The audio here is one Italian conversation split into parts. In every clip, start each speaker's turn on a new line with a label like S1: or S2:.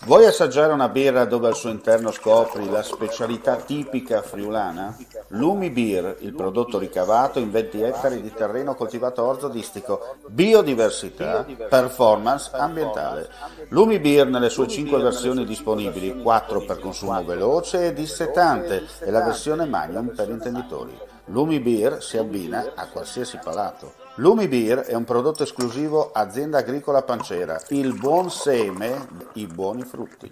S1: Vuoi assaggiare una birra dove al suo interno scopri la specialità tipica friulana? Lumi Beer, il prodotto ricavato in 20 ettari di terreno coltivato orzodistico, biodiversità, performance ambientale. Lumi Beer nelle sue 5 versioni disponibili, 4 per consumo veloce e dissetante e la versione Magnum per intenditori. Lumi Beer si abbina a qualsiasi palato. Lumi Beer è un prodotto esclusivo Azienda Agricola Pancera, il buon seme, i buoni frutti.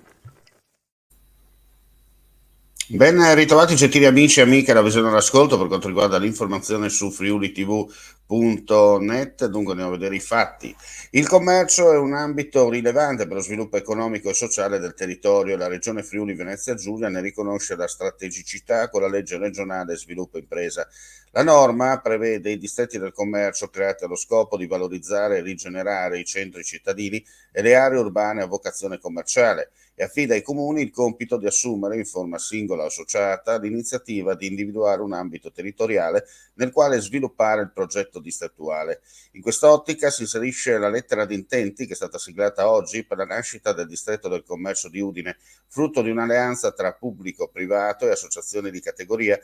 S1: Ben ritrovati gentili amici e amiche alla visione all'ascolto per quanto riguarda l'informazione su friulitv.net. Dunque andiamo a vedere i fatti. Il commercio è un ambito rilevante per lo sviluppo economico e sociale del territorio. La regione Friuli Venezia Giulia ne riconosce la strategicità con la legge regionale sviluppo impresa. La norma prevede i distretti del commercio creati allo scopo di valorizzare e rigenerare i centri cittadini e le aree urbane a vocazione commerciale e affida ai comuni il compito di assumere in forma singola o associata l'iniziativa di individuare un ambito territoriale nel quale sviluppare il progetto distrettuale. In quest'ottica si inserisce la lettera di intenti che è stata siglata oggi per la nascita del distretto del commercio di Udine, frutto di un'alleanza tra pubblico, privato e associazioni di categoria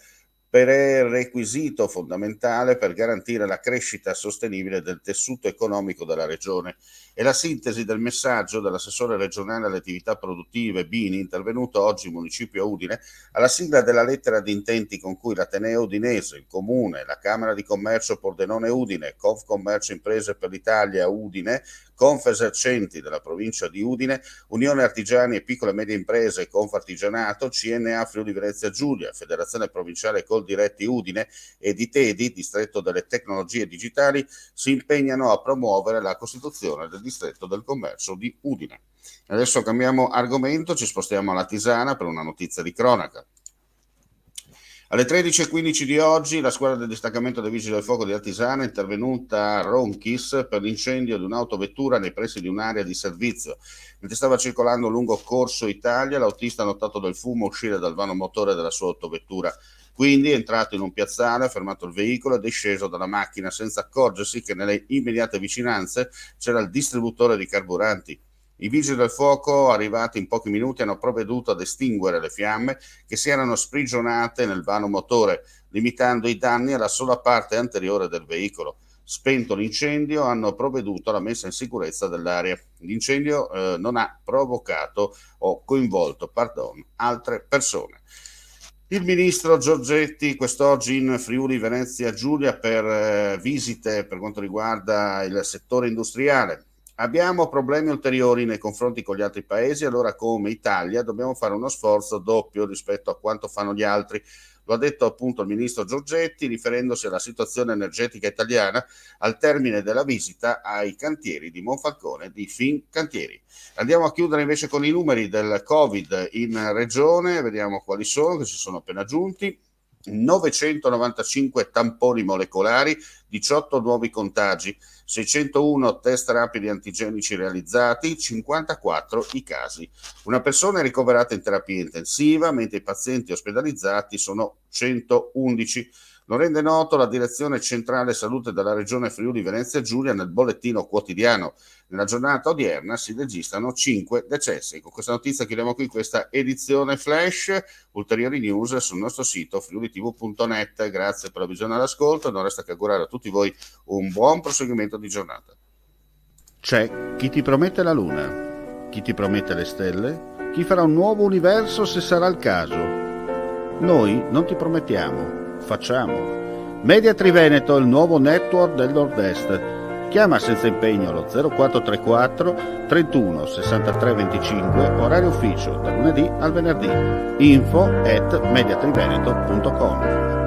S1: prerequisito fondamentale per garantire la crescita sostenibile del tessuto economico della regione. È la sintesi del messaggio dell'assessore regionale alle attività produttive Bini, intervenuto oggi in municipio Udine, alla sigla della lettera di intenti con cui l'Ateneo Udinese, il Comune, la Camera di Commercio Pordenone Udine, Confcommercio Imprese per l'Italia Udine, Confesercenti della provincia di Udine, Unione Artigiani e Piccole e Medie Imprese, Confartigianato, CNA Friuli Venezia Giulia, Federazione Provinciale Coldiretti Udine e Ditedi, Distretto delle Tecnologie Digitali, si impegnano a promuovere la costituzione del Distretto del Commercio di Udine. Adesso cambiamo argomento, ci spostiamo alla Tisana per una notizia di cronaca. Alle 13.15 di oggi la squadra del distaccamento dei Vigili del Fuoco di Altisana è intervenuta a Ronchis per l'incendio di un'autovettura nei pressi di un'area di servizio. Mentre stava circolando lungo Corso Italia, l'autista ha notato del fumo uscire dal vano motore della sua autovettura. Quindi è entrato in un piazzale, ha fermato il veicolo ed è sceso dalla macchina senza accorgersi che nelle immediate vicinanze c'era il distributore di carburanti. I vigili del fuoco, arrivati in pochi minuti, hanno provveduto ad estinguere le fiamme che si erano sprigionate nel vano motore, limitando i danni alla sola parte anteriore del veicolo. Spento l'incendio, hanno provveduto alla messa in sicurezza dell'area. L'incendio non ha provocato o coinvolto altre persone. Il ministro Giorgetti quest'oggi in Friuli Venezia Giulia per visite per quanto riguarda il settore industriale. Abbiamo problemi ulteriori nei confronti con gli altri paesi, allora come Italia dobbiamo fare uno sforzo doppio rispetto a quanto fanno gli altri. Lo ha detto appunto il ministro Giorgetti riferendosi alla situazione energetica italiana al termine della visita ai cantieri di Monfalcone di Fincantieri. Andiamo a chiudere invece con i numeri del Covid in regione, vediamo quali sono, che ci sono appena giunti. 995 tamponi molecolari, 18 nuovi contagi, 601 test rapidi antigenici realizzati, 54 i casi. Una persona è ricoverata in terapia intensiva, mentre i pazienti ospedalizzati sono 111. Lo rende noto la Direzione Centrale Salute della Regione Friuli Venezia Giulia nel bollettino quotidiano. Nella giornata odierna si registrano 5 decessi. Con questa notizia chiudiamo qui questa edizione flash. Ulteriori news sul nostro sito friulitv.net. Grazie per la visione e l'ascolto. Non resta che augurare a tutti voi un buon proseguimento di giornata.
S2: C'è chi ti promette la luna, chi ti promette le stelle, chi farà un nuovo universo se sarà il caso. Noi non ti promettiamo, facciamo. Media Triveneto, il nuovo network del Nord-Est. Chiama senza impegno allo 0434 31 63 25, orario ufficio, da lunedì al venerdì. info@mediatriveneto.com.